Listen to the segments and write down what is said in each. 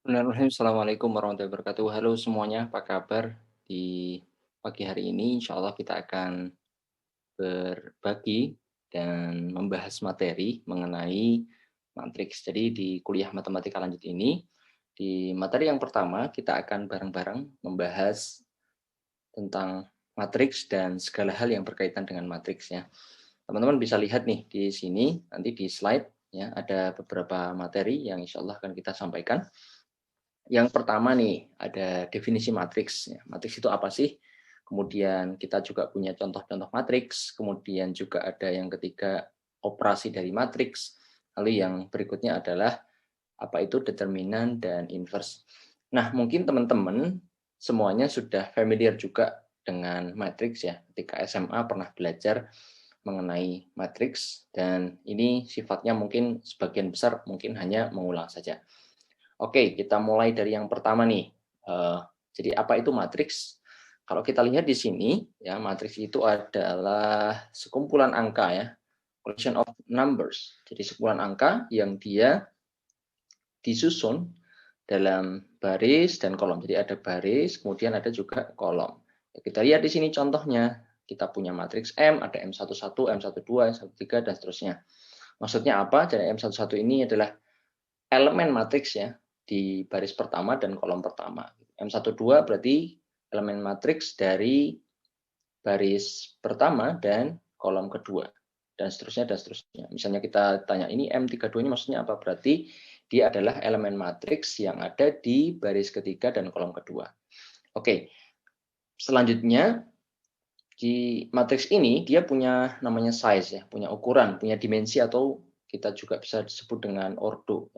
Bismillahirrahmanirrahim. Assalamualaikum warahmatullahi wabarakatuh. Halo semuanya, apa kabar? Di pagi hari ini, insya Allah kita akan berbagi dan membahas materi mengenai matriks. Jadi di kuliah matematika lanjut ini, di materi yang pertama kita akan bareng-bareng membahas tentang matriks dan segala hal yang berkaitan dengan matriks ya. Teman-teman bisa lihat nih di sini, nanti di slide ya, ada beberapa materi yang insya Allah akan kita sampaikan. Yang pertama nih, ada definisi matriks. Ya, matriks itu apa sih? Kemudian kita juga punya contoh-contoh matriks. Kemudian juga ada yang ketiga, operasi dari matriks. Lalu yang berikutnya adalah apa itu determinan dan inverse. Nah, mungkin teman-teman semuanya sudah familiar juga dengan matriks ya. Ketika SMA pernah belajar mengenai matriks dan ini sifatnya mungkin sebagian besar mungkin hanya mengulang saja. Oke, kita mulai dari yang pertama nih. Jadi apa itu matriks? Kalau kita lihat di sini, ya matriks itu adalah sekumpulan angka ya, collection of numbers. Jadi sekumpulan angka yang dia disusun dalam baris dan kolom. Jadi ada baris, kemudian ada juga kolom. Ya, kita lihat di sini contohnya. Kita punya matriks M, ada M11, M12, M13, dan seterusnya. Maksudnya apa? Jadi M11 ini adalah elemen matriks ya di baris pertama dan kolom pertama. M12 berarti elemen matriks dari baris pertama dan kolom kedua dan seterusnya dan seterusnya. Misalnya kita tanya ini M32 ini maksudnya apa? Berarti dia adalah elemen matriks yang ada di baris ketiga dan kolom kedua. Oke. Selanjutnya di matriks ini dia punya namanya size ya, punya ukuran, punya dimensi atau kita juga bisa disebut dengan ordo.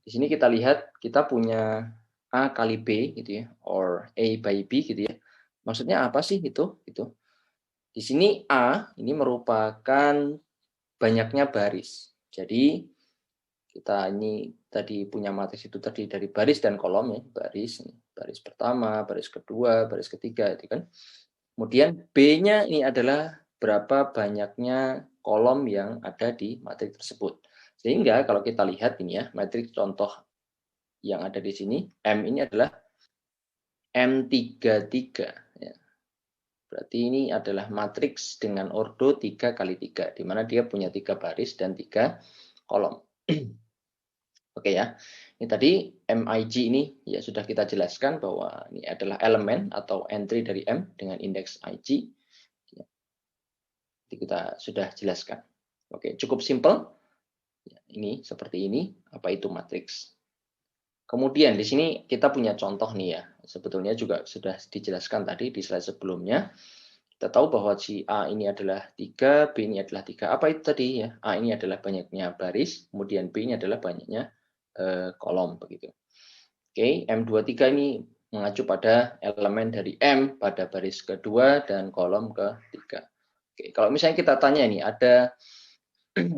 Di sini kita lihat kita punya A kali B gitu ya, or A by B gitu ya. Maksudnya apa sih itu? Gitu. Di sini A ini merupakan banyaknya baris. Jadi kita ini tadi punya matriks itu tadi dari baris dan kolom ya, baris baris pertama, baris kedua, baris ketiga itu kan. Kemudian B-nya ini adalah berapa banyaknya kolom yang ada di matriks tersebut. Sehingga kalau kita lihat ini ya, matriks contoh yang ada di sini, M ini adalah M33. Ya. Berarti ini adalah matriks dengan ordo 3 kali 3, di mana dia punya 3 baris dan 3 kolom. Oke ya, ini tadi MIG ini ya sudah kita jelaskan bahwa ini adalah elemen atau entry dari M dengan indeks IG. Ya, kita sudah jelaskan. Oke, cukup simple. Ya, ini seperti ini, apa itu matriks. Kemudian di sini kita punya contoh nih ya, sebetulnya juga sudah dijelaskan tadi di slide sebelumnya. Kita tahu bahwa si A ini adalah 3, B ini adalah 3. Apa itu tadi ya? A ini adalah banyaknya baris, kemudian B ini adalah banyaknya kolom begitu. Oke, M23 ini mengacu pada elemen dari M pada baris kedua dan kolom ketiga. Oke, kalau misalnya kita tanya nih, ada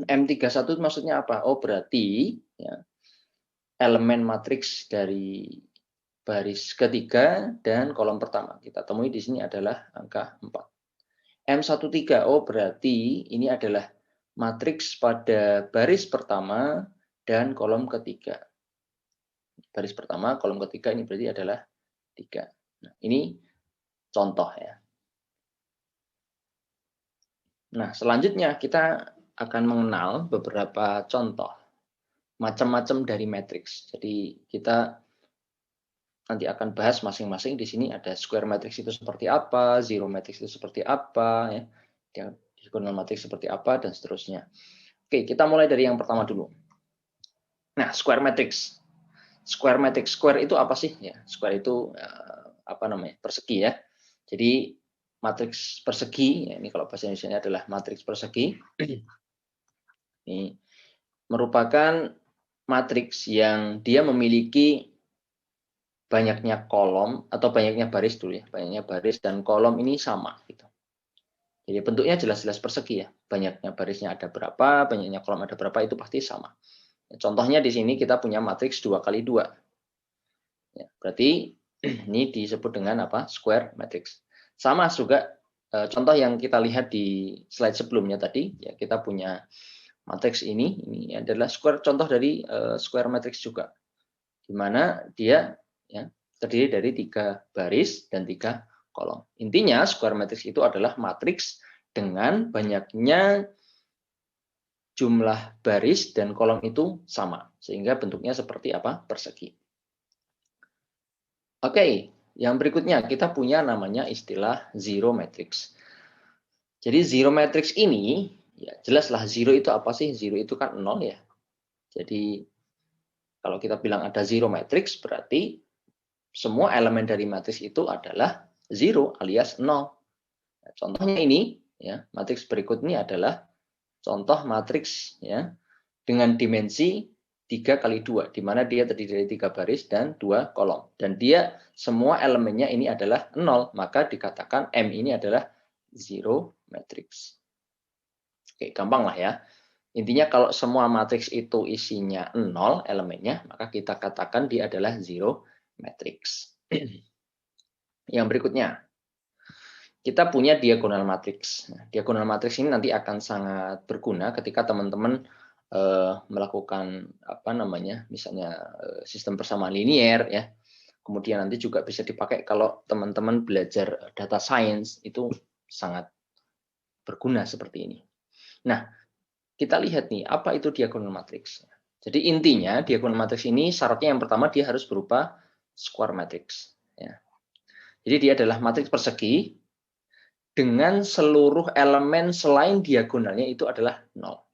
M31 maksudnya apa? Oh, berarti ya, elemen matriks dari baris ketiga dan kolom pertama. Kita temui di sini adalah angka 4. M13, oh berarti ini adalah matriks pada baris pertama dan kolom ketiga. Baris pertama, kolom ketiga ini berarti adalah 3. Nah, ini contoh ya. Nah, selanjutnya kita akan mengenal beberapa contoh macam-macam dari matriks. Jadi kita nanti akan bahas masing-masing. Di sini ada square matrix itu seperti apa, zero matrix itu seperti apa, ya, diagonal matrix seperti apa, dan seterusnya. Oke, kita mulai dari yang pertama dulu. Nah, square matrix. Square matrix, square itu apa sih? Ya, square itu apa namanya? Persegi ya. Jadi matriks persegi, ya, ini kalau bahasa Indonesia adalah matriks persegi. Ini merupakan matriks yang dia memiliki banyaknya kolom atau banyaknya baris dulu ya, banyaknya baris dan kolom ini sama gitu. Jadi bentuknya jelas-jelas persegi ya. Banyaknya barisnya ada berapa, banyaknya kolom ada berapa itu pasti sama. Contohnya di sini kita punya matriks 2 kali 2. Ya, berarti ini disebut dengan apa? Square matrix. Sama juga contoh yang kita lihat di slide sebelumnya tadi, ya kita punya matriks ini adalah square contoh dari square matrix juga. di mana dia ya, terdiri dari 3 baris dan 3 kolom. Intinya square matrix itu adalah matriks dengan banyaknya jumlah baris dan kolom itu sama, sehingga bentuknya seperti apa? Persegi. Oke, yang berikutnya kita punya namanya istilah zero matrix. Jadi zero matrix ini, ya jelaslah zero itu apa sih? Zero itu kan 0 ya. Jadi kalau kita bilang ada zero matrix, berarti semua elemen dari matriks itu adalah zero alias 0. Nah, contohnya ini, ya matriks berikut ini adalah contoh matriks ya dengan dimensi 3 kali 2, di mana dia terdiri dari 3 baris dan 2 kolom. Dan dia semua elemennya ini adalah 0, maka dikatakan M ini adalah zero matrix. Oke, gampang lah ya. Intinya kalau semua matriks itu isinya 0 elemennya, maka kita katakan dia adalah zero matrix. Yang berikutnya, kita punya diagonal matrix. Nah, diagonal matrix ini nanti akan sangat berguna ketika teman-teman melakukan apa namanya, misalnya sistem persamaan linier ya. Kemudian nanti juga bisa dipakai kalau teman-teman belajar data science, itu sangat berguna seperti ini. Nah, kita lihat nih apa itu diagonal matrix. Jadi intinya diagonal matrix ini syaratnya yang pertama dia harus berupa square matrix. Ya. Jadi dia adalah matriks persegi dengan seluruh elemen selain diagonalnya itu adalah 0.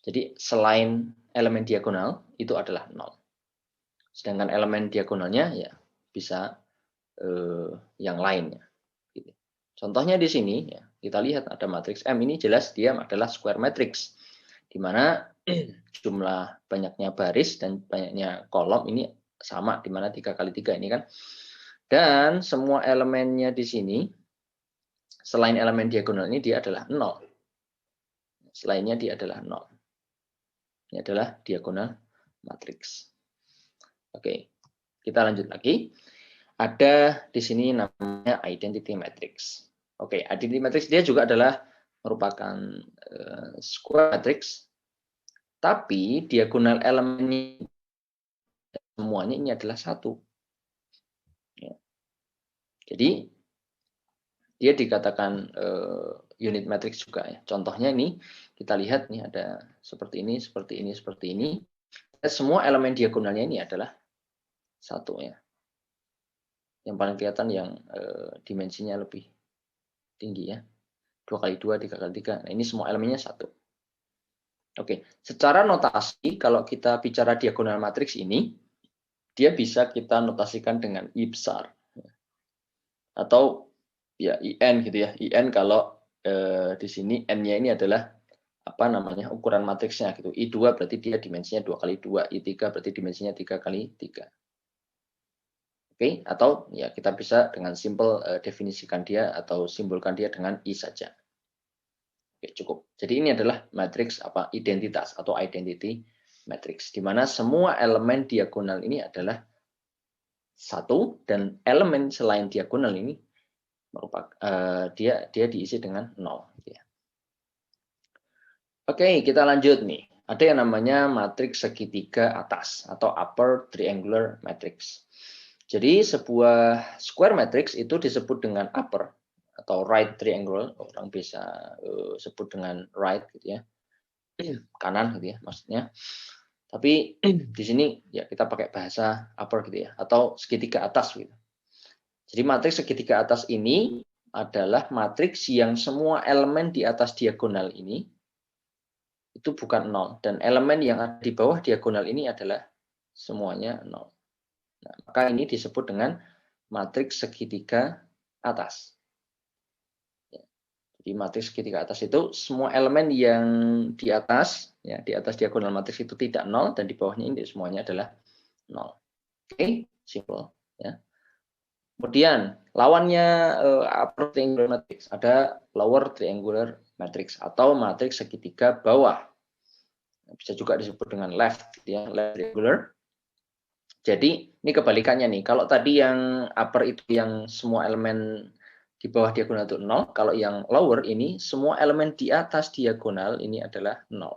Jadi selain elemen diagonal itu adalah 0. Sedangkan elemen diagonalnya ya bisa yang lainnya. Contohnya di sini ya, kita lihat ada matriks M ini jelas dia adalah square matrix, di mana jumlah banyaknya baris dan banyaknya kolom ini sama, di mana 3 kali 3 ini kan. Dan semua elemennya di sini selain elemen diagonal ini dia adalah 0. Selainnya dia adalah 0. Ini adalah diagonal matriks. Oke, kita lanjut lagi. Ada di sini namanya identity matrix. Oke, identity matrix dia juga adalah merupakan square matrix, tapi diagonal elemennya semuanya ini adalah 1. Ya. Jadi dia dikatakan unit matrix juga ya. Contohnya ini kita lihat nih ada seperti ini, seperti ini, seperti ini. Semua elemen diagonalnya ini adalah 1 ya. Yang paling kelihatan yang dimensinya lebih tinggi ya. 2 kali 2, 3 kali 3. Nah, ini semua elemennya 1. Oke, secara notasi kalau kita bicara diagonal matriks ini, dia bisa kita notasikan dengan I besar. Atau ya IN gitu ya. IN kalau di sini N-nya ini adalah apa namanya ukuran matriksnya gitu. I2 berarti dia dimensinya 2 kali 2, I3 berarti dimensinya 3 kali 3. Oke, atau ya kita bisa dengan simple definisikan dia atau simbolkan dia dengan I saja. Oke, cukup. Jadi ini adalah matriks apa identitas atau identity matrix, di mana semua elemen diagonal ini adalah 1 dan elemen selain diagonal ini merupakan dia diisi dengan 0. Ya. Oke, kita lanjut nih. Ada yang namanya matriks segitiga atas atau upper triangular matrix. Jadi sebuah square matrix itu disebut dengan upper atau right triangle, orang bisa sebut dengan right gitu ya, kanan gitu ya maksudnya. Tapi di sini ya kita pakai bahasa upper gitu ya, atau segitiga atas gitu. Jadi matriks segitiga atas ini adalah matriks yang semua elemen di atas diagonal ini itu bukan 0 dan elemen yang ada di bawah diagonal ini adalah semuanya 0. Nah, maka ini disebut dengan matriks segitiga atas. Jadi matriks segitiga atas itu semua elemen yang di atas, ya di atas diagonal matriks itu tidak 0 dan di bawahnya ini semuanya adalah 0. Oke, simple. Ya. Kemudian lawannya upper triangular matrix ada lower triangular matrix atau matriks segitiga bawah. Bisa juga disebut dengan left, ya left triangular. Jadi ini kebalikannya nih. Kalau tadi yang upper itu yang semua elemen di bawah diagonal itu 0. Kalau yang lower ini semua elemen di atas diagonal ini adalah 0.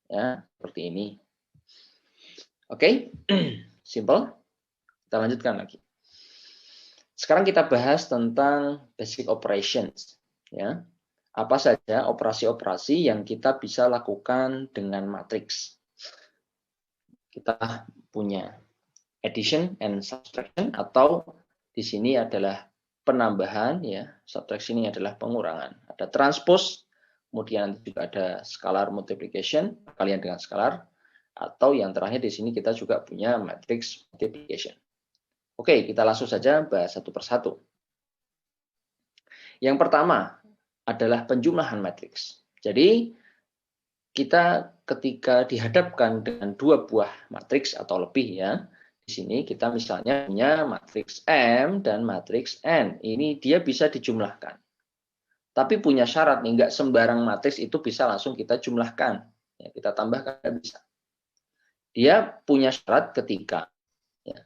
Ya, seperti ini. Oke, simple. Kita lanjutkan lagi. Sekarang kita bahas tentang basic operations. Ya, apa saja operasi-operasi yang kita bisa lakukan dengan matriks. Kita punya addition and subtraction, atau di sini adalah penambahan, ya, subtraction ini adalah pengurangan. Ada transpose, kemudian juga ada scalar multiplication, kalian dengan scalar, atau yang terakhir di sini kita juga punya matrix multiplication. Oke, kita langsung saja bahas satu persatu. Yang pertama adalah penjumlahan matriks. Jadi kita ketika dihadapkan dengan dua buah matriks atau lebih, ya, di sini kita misalnya punya matriks M dan matriks N. Ini dia bisa dijumlahkan. Tapi punya syarat nih, nggak sembarang matriks itu bisa langsung kita jumlahkan. Ya, kita tambahkan, nggak bisa. Dia punya syarat ketika ya,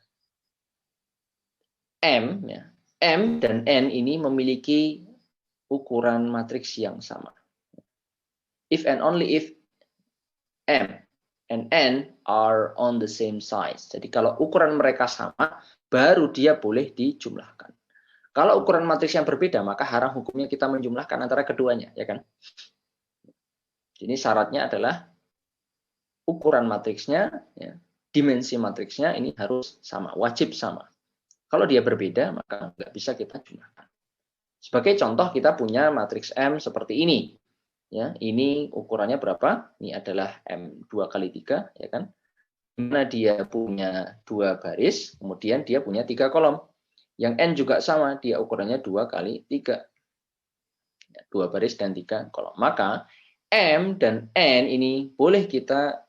M dan N ini memiliki ukuran matriks yang sama. If and only if M and N are on the same size. Jadi kalau ukuran mereka sama, baru dia boleh dijumlahkan. Kalau ukuran matriks yang berbeda, maka haram hukumnya kita menjumlahkan antara keduanya, ya kan? Jadi syaratnya adalah ukuran matriksnya, ya, dimensi matriksnya ini harus sama, wajib sama. Kalau dia berbeda, maka nggak bisa kita jumlahkan. Sebagai contoh, kita punya matriks M seperti ini. Ya, ini ukurannya berapa? Ini adalah M 2 kali 3, ya kan? Dimana dia punya 2 baris, kemudian dia punya 3 kolom. Yang N juga sama, dia ukurannya 2 kali 3. 2 baris dan 3 kolom. Maka M dan N ini boleh kita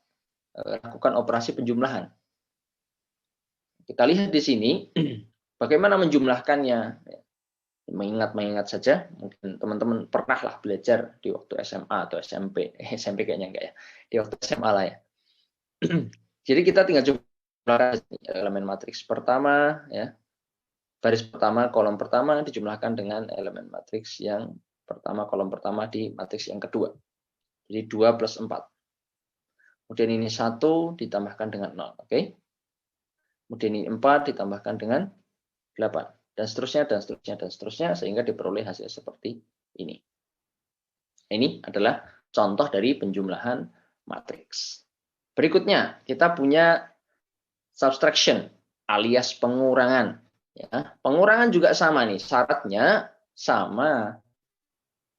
lakukan operasi penjumlahan. Kita lihat di sini, bagaimana menjumlahkannya. Mengingat saja, mungkin teman-teman pernah lah belajar di waktu SMA atau SMP. SMP kayaknya enggak ya. Di waktu SMA lah ya. Jadi kita tinggal jumlahkan elemen matriks pertama, ya. Baris pertama, kolom pertama dijumlahkan dengan elemen matriks yang pertama, kolom pertama di matriks yang kedua. Jadi 2 plus 4. Kemudian ini 1 ditambahkan dengan 0. Oke. Kemudian ini 4 ditambahkan dengan 8. Dan seterusnya, dan seterusnya, dan seterusnya, sehingga diperoleh hasil seperti ini. Ini adalah contoh dari penjumlahan matriks. Berikutnya, kita punya subtraction alias pengurangan. Ya, pengurangan juga sama nih, syaratnya sama.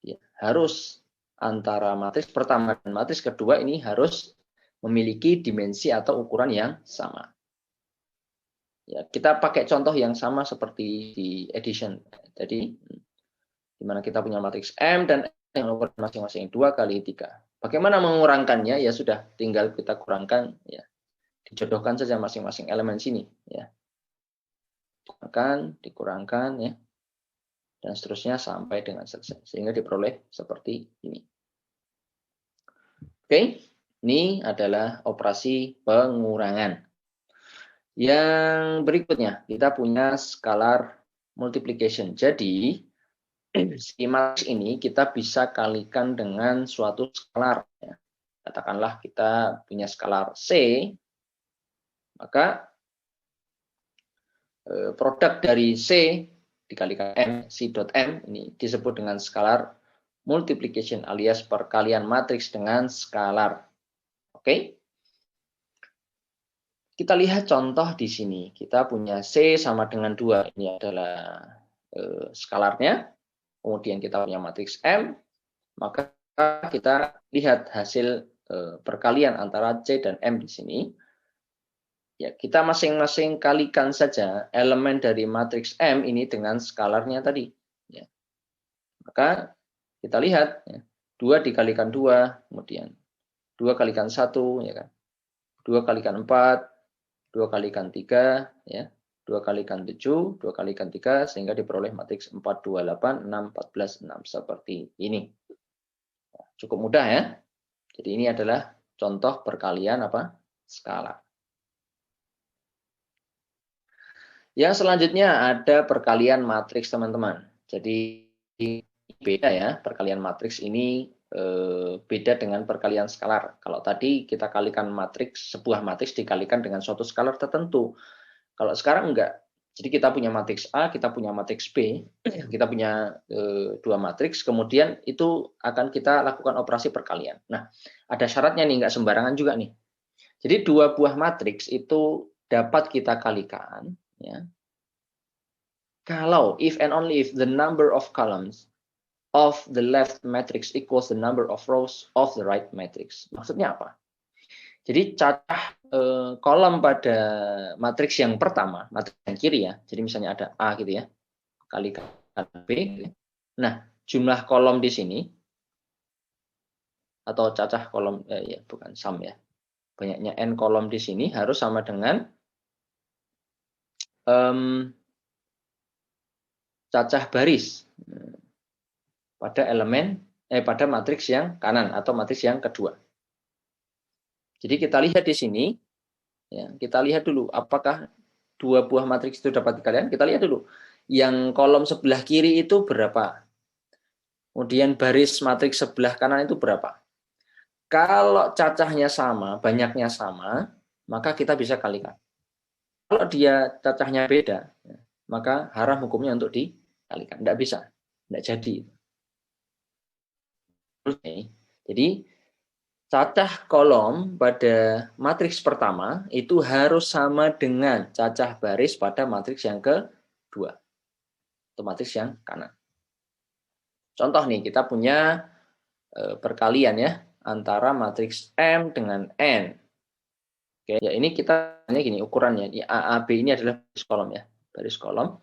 Ya, harus antara matriks pertama dan matriks kedua ini harus memiliki dimensi atau ukuran yang sama. Ya, kita pakai contoh yang sama seperti di addition. Jadi, di mana kita punya matriks M dan N yang ukuran masing-masing 2 kali 3. Bagaimana mengurangkannya? Ya sudah, tinggal kita kurangkan, ya. Dijodohkan saja masing-masing elemen sini, ya. Dikurangkan, ya. Dan seterusnya sampai dengan selesai. Sehingga diperoleh seperti ini. Oke, ini adalah operasi pengurangan. Yang berikutnya, kita punya scalar multiplication. Jadi, si matriks ini kita bisa kalikan dengan suatu skalar. Ya. Katakanlah kita punya skalar C, maka produk dari C dikalikan M, C dot M, ini disebut dengan scalar multiplication alias perkalian matriks dengan skalar. Oke? Kita lihat contoh di sini. Kita punya C sama dengan 2. Ini adalah skalarnya. Kemudian kita punya matriks M. Maka kita lihat hasil perkalian antara C dan M di sini. Ya, kita masing-masing kalikan saja elemen dari matriks M ini dengan skalarnya tadi. Ya. Maka kita lihat, ya, 2 dikalikan 2, kemudian 2 kalikan 1, ya kan? 2 kalikan 4, 2 kalikan 3, ya. 2 kalikan 7, 2 kalikan 3, sehingga diperoleh matriks 4, 2, 8, 6, 14, 6. Seperti ini. Cukup mudah ya. Jadi ini adalah contoh perkalian apa? Skala. Yang selanjutnya ada perkalian matriks, teman-teman. Jadi beda ya, perkalian matriks ini beda dengan perkalian skalar. Kalau tadi kita kalikan matriks, sebuah matriks dikalikan dengan suatu skalar tertentu. Kalau sekarang enggak. Jadi kita punya matriks A, kita punya matriks B, kita punya dua matriks, kemudian itu akan kita lakukan operasi perkalian. Nah, ada syaratnya nih, enggak sembarangan juga nih. Jadi dua buah matriks itu dapat kita kalikan, ya, kalau if and only if the number of columns of the left matrix equals the number of rows of the right matrix. Maksudnya apa? Jadi cacah kolom pada matriks yang pertama, matriks yang kiri ya. Jadi misalnya ada A gitu ya, kalikan B. Gitu ya. Nah, jumlah kolom di sini atau cacah kolom ya bukan sum ya. Banyaknya n kolom di sini harus sama dengan cacah baris pada pada matriks yang kanan atau matriks yang kedua. Jadi kita lihat di sini, ya, kita lihat dulu apakah dua buah matriks itu dapat dikalikan. Kita lihat dulu, yang kolom sebelah kiri itu berapa, kemudian baris matriks sebelah kanan itu berapa. Kalau cacahnya sama, banyaknya sama, maka kita bisa kalikan. Kalau dia cacahnya beda, maka haram hukumnya untuk dikalikan. Tidak bisa, tidak jadi. Jadi cacah kolom pada matriks pertama itu harus sama dengan cacah baris pada matriks yang kedua, atau matriks yang kanan. Contoh nih, kita punya perkalian ya antara matriks M dengan N. Oke, ya ini kita gini ukurannya. Di AAB ini adalah baris kolom ya, baris kolom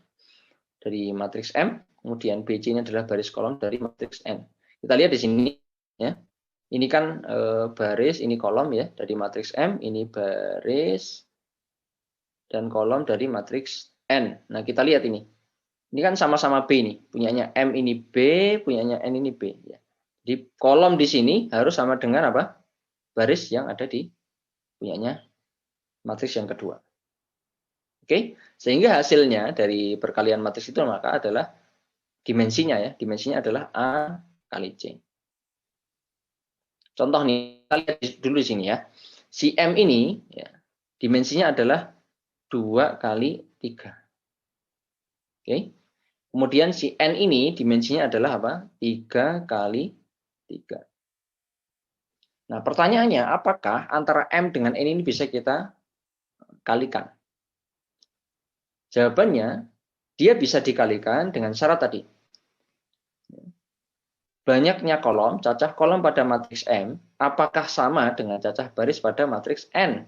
dari matriks M, kemudian BC ini adalah baris kolom dari matriks N. Kita lihat di sini ya. Ini kan baris, ini kolom ya dari matriks M, ini baris dan kolom dari matriks N. Nah, kita lihat ini. Ini kan sama-sama B nih. Punyanya M ini B, punyanya N ini B ya. Jadi kolom di sini harus sama dengan apa? Baris yang ada di punyanya matriks yang kedua. Oke, sehingga hasilnya dari perkalian matriks itu maka adalah dimensinya ya. Dimensinya adalah A kali C. Contoh nih, kita lihat dulu di sini ya. Si M ini ya, dimensinya adalah 2 kali 3. Oke. Kemudian si N ini dimensinya adalah apa? 3 kali 3. Nah, pertanyaannya apakah antara M dengan N ini bisa kita kalikan? Jawabannya, dia bisa dikalikan dengan syarat tadi. Banyaknya kolom, cacah kolom pada matriks M, apakah sama dengan cacah baris pada matriks N?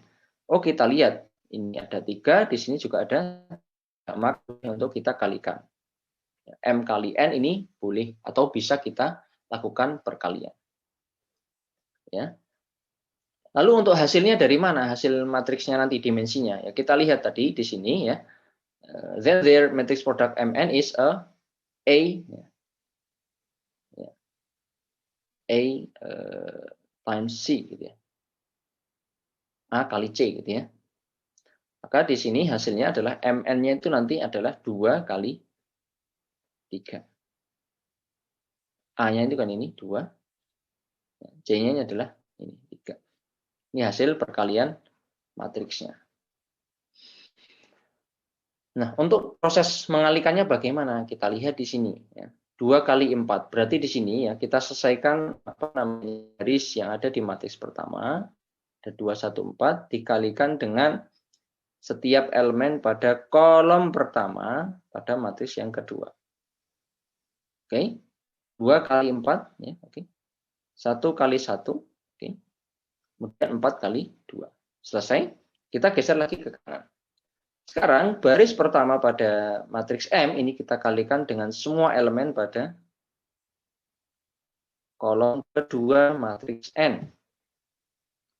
Oh, kita lihat. Ini ada 3, di sini juga ada, maka untuk kita kalikan. M kali N ini boleh, atau bisa kita lakukan perkalian. Ya. Lalu untuk hasilnya dari mana? Hasil matriksnya nanti dimensinya. Ya, kita lihat tadi di sini ya. Then their matrix product Mn is A times C gitu ya. A kali C gitu ya. Maka di sini hasilnya adalah Mn-nya itu nanti adalah 2 kali 3. A-nya itu kan ini 2. C-nya adalah ini 3. Ini hasil perkalian matriksnya. Nah, untuk proses mengalikannya bagaimana? Kita lihat di sini ya. 2 kali 4. Berarti di sini ya kita selesaikan apa namanya baris yang ada di matriks pertama. Ada 2, 1, 4 dikalikan dengan setiap elemen pada kolom pertama pada matriks yang kedua. Oke. 2 kali 4 ya, oke. 1 kali 1, oke. Kemudian 4 kali 2. Selesai. Kita geser lagi ke kanan. Sekarang baris pertama pada matriks M ini kita kalikan dengan semua elemen pada kolom kedua matriks N.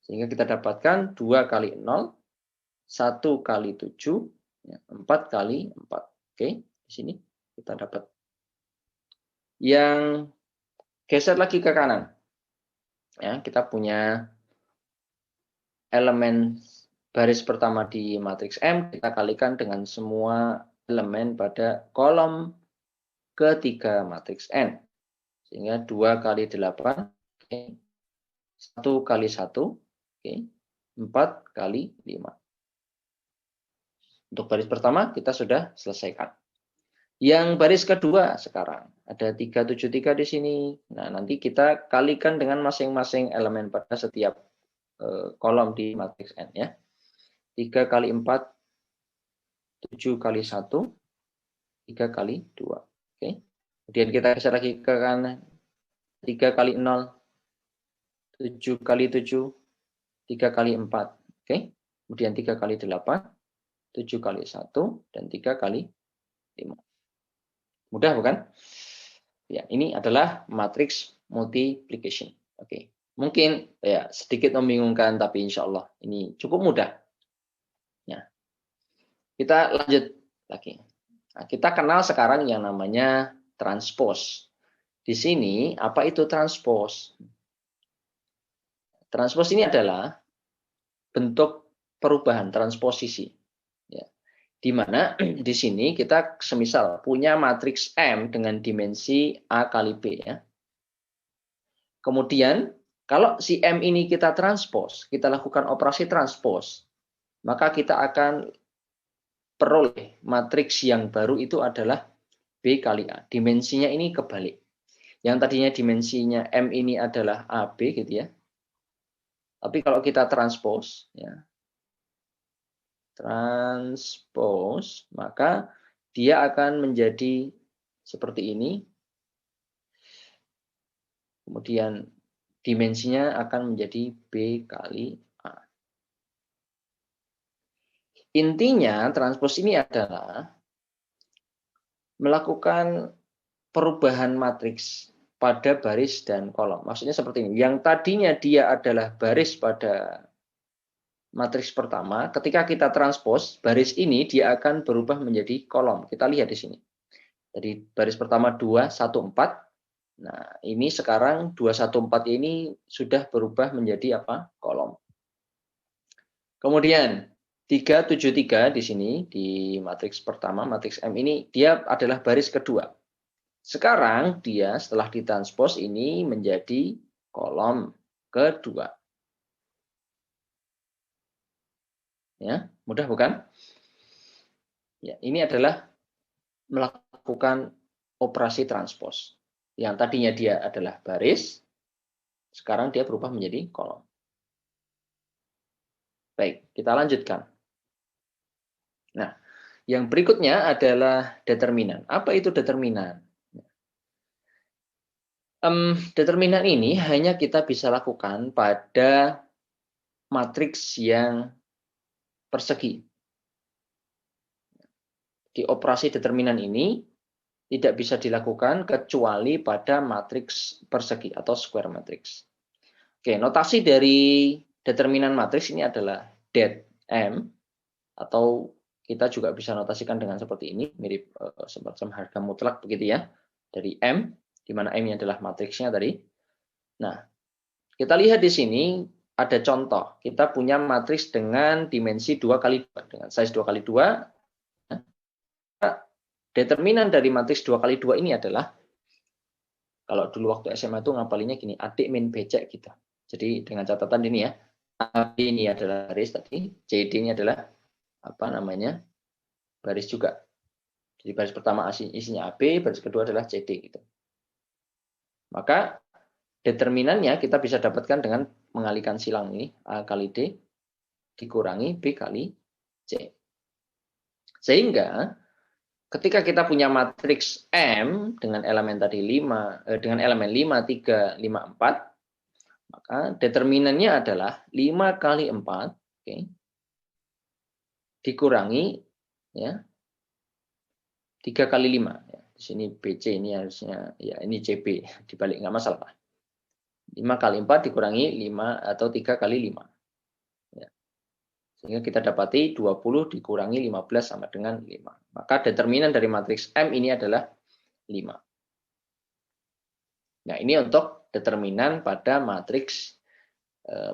Sehingga kita dapatkan 2 kali 0, 1 kali 7, 4 kali 4. Oke, di sini kita dapat. Yang geser lagi ke kanan. Ya, kita punya elemen baris pertama di matriks M, kita kalikan dengan semua elemen pada kolom ketiga matriks N. Sehingga 2 kali 8, Oke. 1 kali 1, oke. 4 kali 5. Untuk baris pertama kita sudah selesaikan. Yang baris kedua sekarang, ada 373 di sini. Nah, nanti kita kalikan dengan masing-masing elemen pada setiap kolom di matriks N ya. 3 kali 4, 7 kali 1, 3 kali 2. Oke. Kemudian kita geser lagi ke kanan. 3 kali 0, 7 kali 7, 3 kali 4. Oke. Kemudian 3 kali 8, 7 kali 1, dan 3 kali 5. Mudah bukan? Ya, ini adalah matriks multiplication. Oke. Mungkin ya sedikit membingungkan, tapi insya Allah ini cukup mudah. Ya. Kita lanjut lagi. Nah, kita kenal sekarang yang namanya transpose. Di sini, apa itu transpose? Transpose ini adalah bentuk perubahan, transposisi. Ya. Di mana di sini kita semisal punya matriks M dengan dimensi A kali B. Ya. Kemudian, kalau si M ini kita transpose, kita lakukan operasi transpose, maka kita akan peroleh matriks yang baru itu adalah B kali A. Dimensinya ini kebalik. Yang tadinya dimensinya M ini adalah AB gitu ya. Tapi kalau kita transpose, ya, transpose, maka dia akan menjadi seperti ini. Kemudian dimensinya akan menjadi B kali A. Intinya transpose ini adalah melakukan perubahan matriks pada baris dan kolom. Maksudnya seperti ini. Yang tadinya dia adalah baris pada matriks pertama, ketika kita transpose, baris ini dia akan berubah menjadi kolom. Kita lihat di sini. Jadi baris pertama 2, 1, 4. Nah, ini sekarang 2, 1, 4 ini sudah berubah menjadi apa? Kolom. Kemudian 3, 7, 3 di sini, di matriks pertama, matriks M ini, dia adalah baris kedua. Sekarang dia setelah ditranspose ini menjadi kolom kedua. Ya, mudah bukan? Ya, ini adalah melakukan operasi transpose. Yang tadinya dia adalah baris, sekarang dia berubah menjadi kolom. Baik, kita lanjutkan. Nah, yang berikutnya adalah determinan. Apa itu determinan? Determinan ini hanya kita bisa lakukan pada matriks yang persegi. Di operasi determinan ini tidak bisa dilakukan kecuali pada matriks persegi atau square matrix. Oke, notasi dari determinan matriks ini adalah det M, atau kita juga bisa notasikan dengan seperti ini, mirip semacam harga mutlak begitu ya, dari M, di mana M-nya adalah matriksnya tadi. Nah, kita lihat di sini ada contoh. Kita punya matriks dengan dimensi 2 kali 2, dengan size 2 kali 2. Determinan dari matriks 2 kali 2 ini adalah, kalau dulu waktu SMA itu ngapalinnya gini, adik min becek gitu. Jadi dengan catatan ini ya, AB ini adalah baris tadi, CD ini adalah apa namanya, baris juga. Jadi baris pertama isinya AB, baris kedua adalah CD gitu. Maka determinannya kita bisa dapatkan dengan mengalihkan silang ini, A kali D dikurangi B kali C. Sehingga ketika kita punya matriks M dengan elemen tadi 5, dengan elemen 5, 3, 5, 4, maka determinannya adalah 5 kali 4, okay, dikurangi ya 3 kali 5. Ya, di sini BC ini harusnya, ya ini CB, dibalik nggak masalah. 5 kali 4 dikurangi 5 atau 3 kali 5. Ya. Sehingga kita dapati 20 dikurangi 15 sama dengan 5. Maka determinan dari matriks M ini adalah 5. Nah, ini untuk determinan pada matriks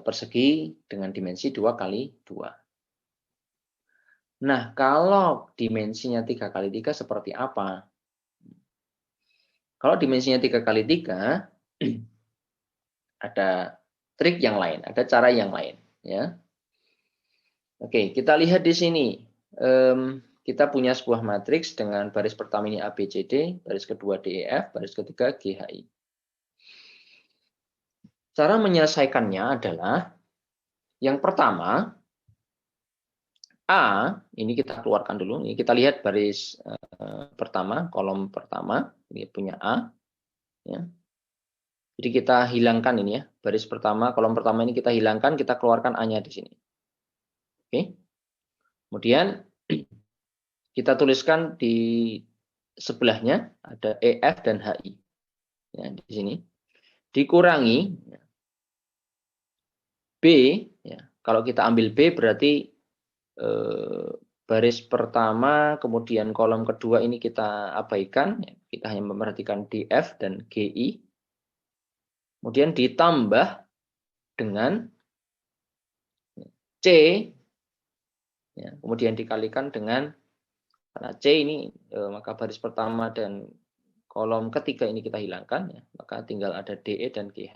persegi dengan dimensi 2 kali 2. Nah, kalau dimensinya 3 kali 3 seperti apa? Kalau dimensinya 3 kali 3, ada trik yang lain, ada cara yang lain, ya. Oke, kita lihat di sini. Kita punya sebuah matriks dengan baris pertama ini A, B, C, D, baris kedua D, E, F, baris ketiga G, H, I. Cara menyelesaikannya adalah yang pertama, A, ini kita keluarkan dulu. Ini kita lihat baris pertama, kolom pertama, ini punya A. Ya. Jadi kita hilangkan ini ya, baris pertama, kolom pertama ini kita hilangkan, kita keluarkan A-nya di sini. Oke. Kemudian kita tuliskan di sebelahnya ada EF dan HI. Ya, di sini. Dikurangi B, ya. Kalau kita ambil B berarti baris pertama, kemudian kolom kedua ini kita abaikan. Ya. Kita hanya memperhatikan DF dan GI. Kemudian ditambah dengan C, ya, kemudian dikalikan dengan, karena C ini maka baris pertama dan kolom ketiga ini kita hilangkan, ya, maka tinggal ada DE dan GH.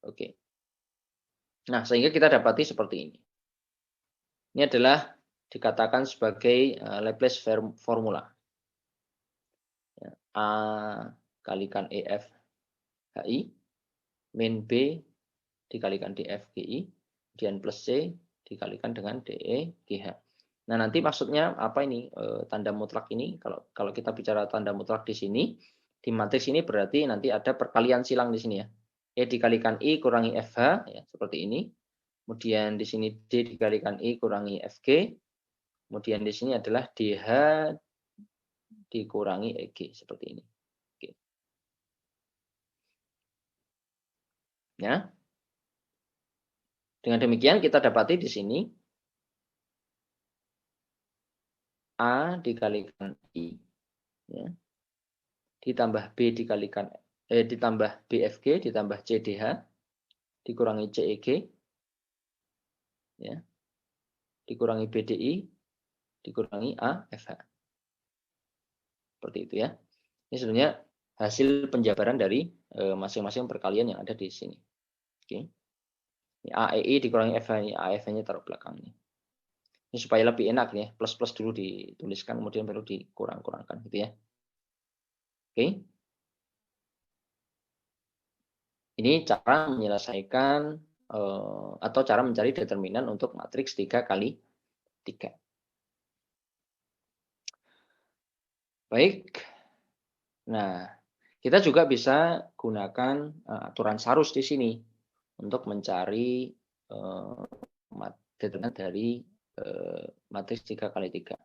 Oke. Nah, sehingga kita dapati seperti ini. Ini adalah dikatakan sebagai Laplace formula. Ya, A kalikan EF HI, min B dikalikan DF GI, kemudian plus C dikalikan dengan DE GH. Nah, nanti maksudnya apa ini tanda mutlak ini? Kalau kita bicara tanda mutlak di sini, di matriks ini berarti nanti ada perkalian silang di sini ya. E dikalikan I kurangi FH, ya, seperti ini. Kemudian di sini D dikalikan I kurangi FG. Kemudian di sini adalah DH dikurangi EG, seperti ini. Oke. Ya. Dengan demikian kita dapati di sini A dikalikan I, ya, ditambah B dikalikan ditambah BFG ditambah CDH dikurangi CEG, ya, dikurangi BDI dikurangi AFH. Seperti itu ya. Ini sebenarnya hasil penjabaran dari masing-masing perkalian yang ada di sini. Oke. Ini AEI dikurangi FH, ini AFH-nya taruh belakang ini. Ini supaya lebih enak ya, plus-plus dulu dituliskan kemudian baru dikurang-kurangkan gitu ya. Oke. Ini cara menyelesaikan atau cara mencari determinan untuk matriks 3 kali 3. Baik. Nah, kita juga bisa gunakan aturan Sarus di sini untuk mencari determinan dari matriks 3 kali 3.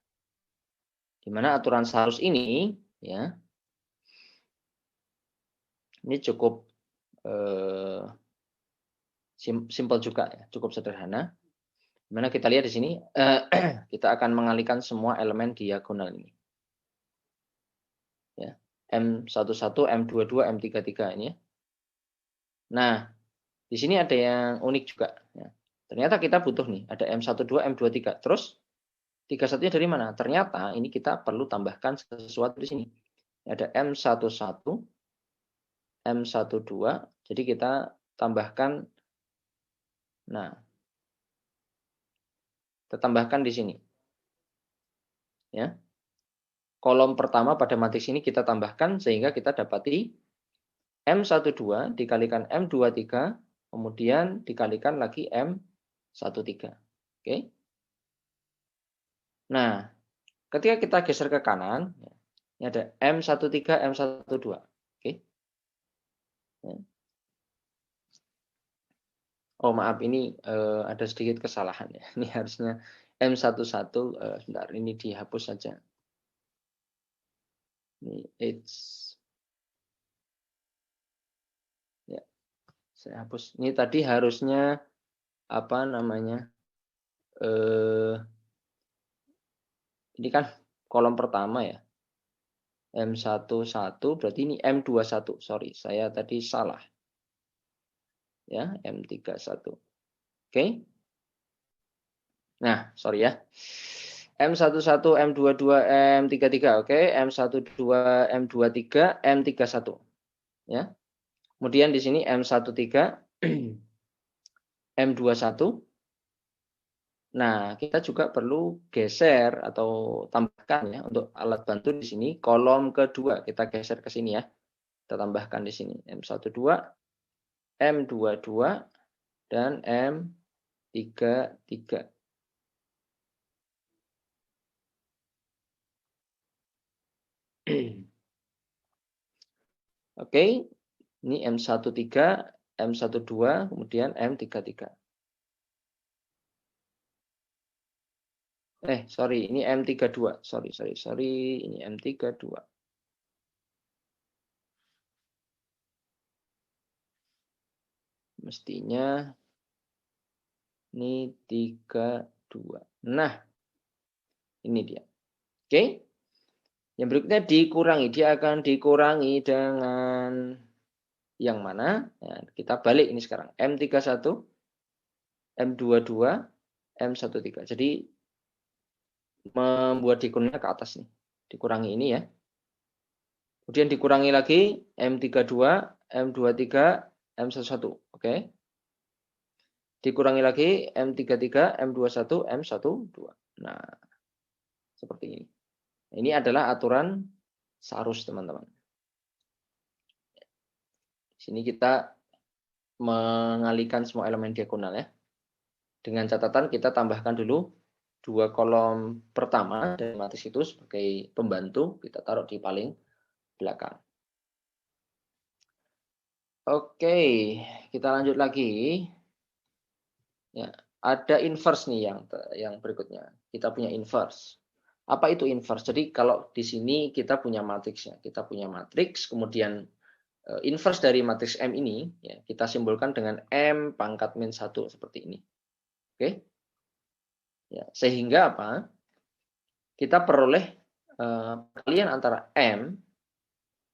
Di mana aturan Sarus ini ya, ini cukup simple juga ya, cukup sederhana. Dimana kita lihat di sini kita akan mengalihkan semua elemen diagonal ini. Ya, M11, M22, M33 ini ya. Nah, di sini ada yang unik juga ya. Ternyata kita butuh nih, ada M12, M23. Terus 31-nya dari mana? Ternyata ini kita perlu tambahkan sesuatu di sini. Ada M11, M12. Jadi kita tambahkan, nah, kita tambahkan di sini. Ya. Kolom pertama pada matriks ini kita tambahkan sehingga kita dapati M12 dikalikan M23, kemudian dikalikan lagi M13. Oke. Nah, ketika kita geser ke kanan, ini ada M13, M12. Oke. Oh maaf, ini ada sedikit kesalahan ya. Ini harusnya M11, sebentar, ini dihapus saja. Ini ya, saya hapus. Ini tadi harusnya apa namanya? Ini kan kolom pertama ya. M11 berarti ini M21. Sorry, saya tadi salah. Ya, M31. Oke. Nah, sorry ya. M11, M22, M33, oke. M12, M23, M31. Ya. Kemudian di sini M13, M21. Nah, kita juga perlu geser atau tambahkan ya untuk alat bantu di sini kolom kedua. Kita geser ke sini ya. Kita tambahkan di sini M12, M22, dan M33. Oke, ini M13, M12, kemudian M33. Sorry, ini M32. Sorry. Ini M32. Mestinya ini 32. Nah, ini dia. Oke. Yang berikutnya dikurangi. Dia akan dikurangi dengan yang mana? Nah, kita balik ini sekarang. M31, M22, M13. Jadi membuat diagonalnya ke atas nih. Dikurangi ini ya. Kemudian dikurangi lagi M32, M23, M11. Oke. Dikurangi lagi M33, M21, M12. Nah, seperti ini. Ini adalah aturan Sarus, teman-teman. Di sini kita mengalihkan semua elemen diagonal ya. Dengan catatan kita tambahkan dulu 2 kolom pertama dari matriks itu sebagai pembantu, kita taruh di paling belakang. Oke, kita lanjut lagi. Ya, ada inverse nih yang berikutnya. Kita punya inverse. Apa itu inverse? Jadi kalau di sini kita punya matriksnya, kita punya matriks, kemudian inverse dari matriks M ini ya, kita simbolkan dengan M pangkat min 1 seperti ini. Oke. Ya, sehingga apa? Kita peroleh perkalian antara M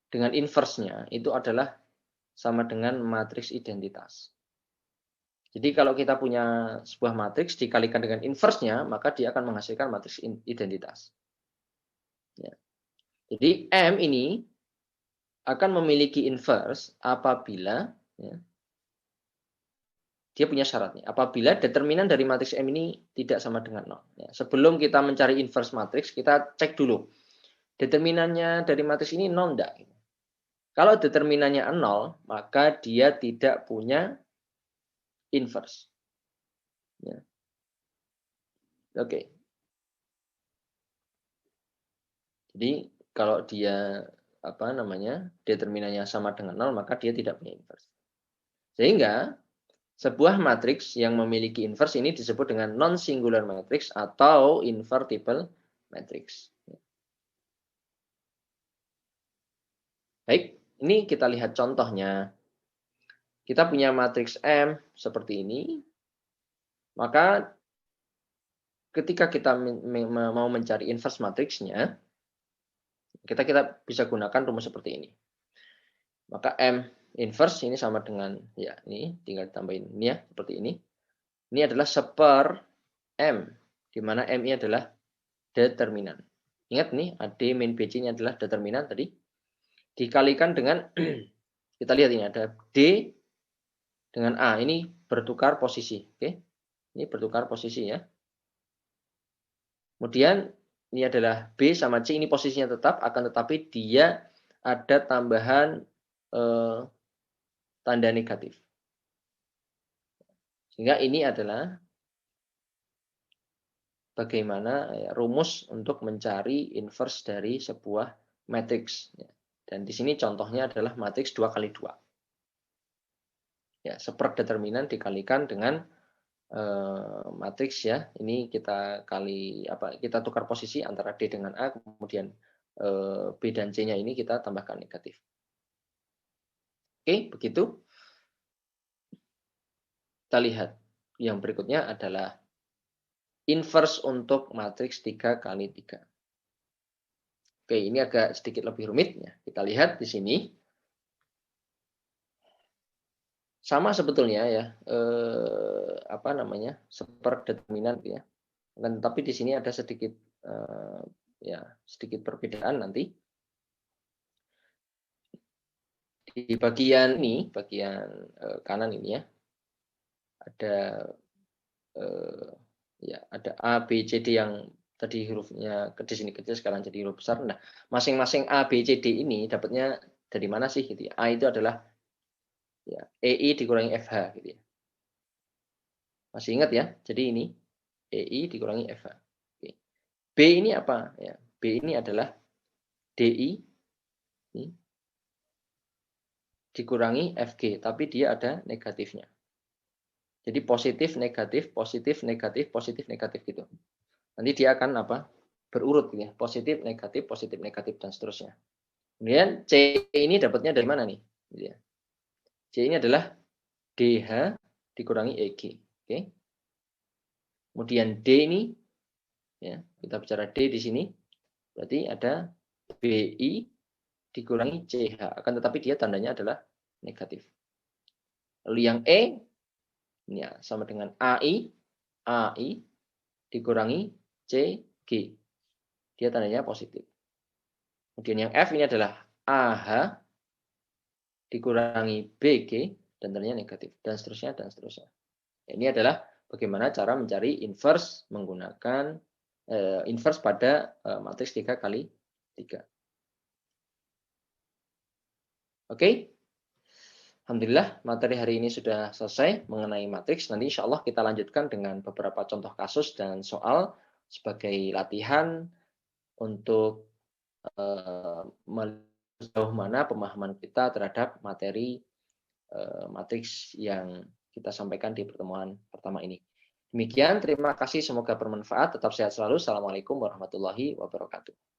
dengan inverse-nya itu adalah sama dengan matriks identitas. Jadi kalau kita punya sebuah matriks dikalikan dengan inverse-nya, maka dia akan menghasilkan matriks identitas. Ya. Jadi M ini akan memiliki inverse apabila ya, dia punya syaratnya. Apabila determinan dari matriks M ini tidak sama dengan 0. Ya, sebelum kita mencari inverse matriks, kita cek dulu. Determinannya dari matriks ini 0 enggak? Kalau determinannya 0, maka dia tidak punya inverse. Ya. Oke. Jadi kalau dia determinannya sama dengan 0, maka dia tidak punya inverse. Sehingga sebuah matriks yang memiliki inverse ini disebut dengan non-singular matrix atau invertible matrix. Baik, ini kita lihat contohnya. Kita punya matriks M seperti ini. Maka ketika kita mau mencari inverse matriksnya, kita bisa gunakan rumus seperti ini. Maka M inverse ini sama dengan, ya ini tinggal tambahin ini ya, seperti ini. Ini adalah seper M, di mana M ini adalah determinan. Ingat nih, AD min BC ini adalah determinan tadi. Dikalikan dengan, kita lihat ini ada D dengan A, ini bertukar posisi. Oke, ini bertukar posisi ya. Kemudian ini adalah B sama C, ini posisinya tetap, akan tetapi dia ada tambahan tanda negatif. Sehingga ini adalah bagaimana rumus untuk mencari inverse dari sebuah matriks. Dan di sini contohnya adalah matriks 2 kali 2. Ya, seperdeterminan dikalikan dengan matriks ya. Ini kita kita tukar posisi antara D dengan A, kemudian B dan C-nya ini kita tambahkan negatif. Oke, begitu. Kita lihat yang berikutnya adalah inverse untuk matriks 3 kali 3. Oke, ini agak sedikit lebih rumit ya. Kita lihat di sini. Sama sebetulnya ya, seperdeterminan ya. Dan tapi di sini ada sedikit sedikit perbedaan nanti. Di bagian ini, bagian kanan ini ya, ada ya ada A, B, C, D yang tadi hurufnya di sini kecil sekarang jadi huruf besar. Nah, masing-masing A, B, C, D ini dapatnya dari mana sih gitu ya. A itu adalah ya EI dikurangi FH gitu ya. Masih ingat ya? Jadi ini EI dikurangi FH. Oke. B ini apa? Ya, B ini adalah DI ini, dikurangi FG, tapi dia ada negatifnya. Jadi positif, negatif, positif, negatif, positif, negatif gitu. Nanti dia akan apa? Berurut gitu ya. Positif, negatif dan seterusnya. Kemudian C ini dapatnya dari mana nih? Gitu ya. C ini adalah DH dikurangi EG. Oke. Kemudian D ini ya, kita bicara D di sini berarti ada BI dikurangi CH. Akan tetapi dia tandanya adalah negatif. Lalu yang E ini ya, sama dengan AI dikurangi CG. Dia tandanya positif. Kemudian yang F ini adalah AH dikurangi BG dan tandanya negatif dan seterusnya dan seterusnya. Ini adalah bagaimana cara mencari inverse menggunakan inverse pada matriks 3 kali 3. Oke. Alhamdulillah materi hari ini sudah selesai mengenai matriks. Nanti insya Allah kita lanjutkan dengan beberapa contoh kasus dan soal sebagai latihan untuk sejauh mana pemahaman kita terhadap materi matriks yang kita sampaikan di pertemuan pertama ini. Demikian, terima kasih, semoga bermanfaat. Tetap sehat selalu. Assalamualaikum warahmatullahi wabarakatuh.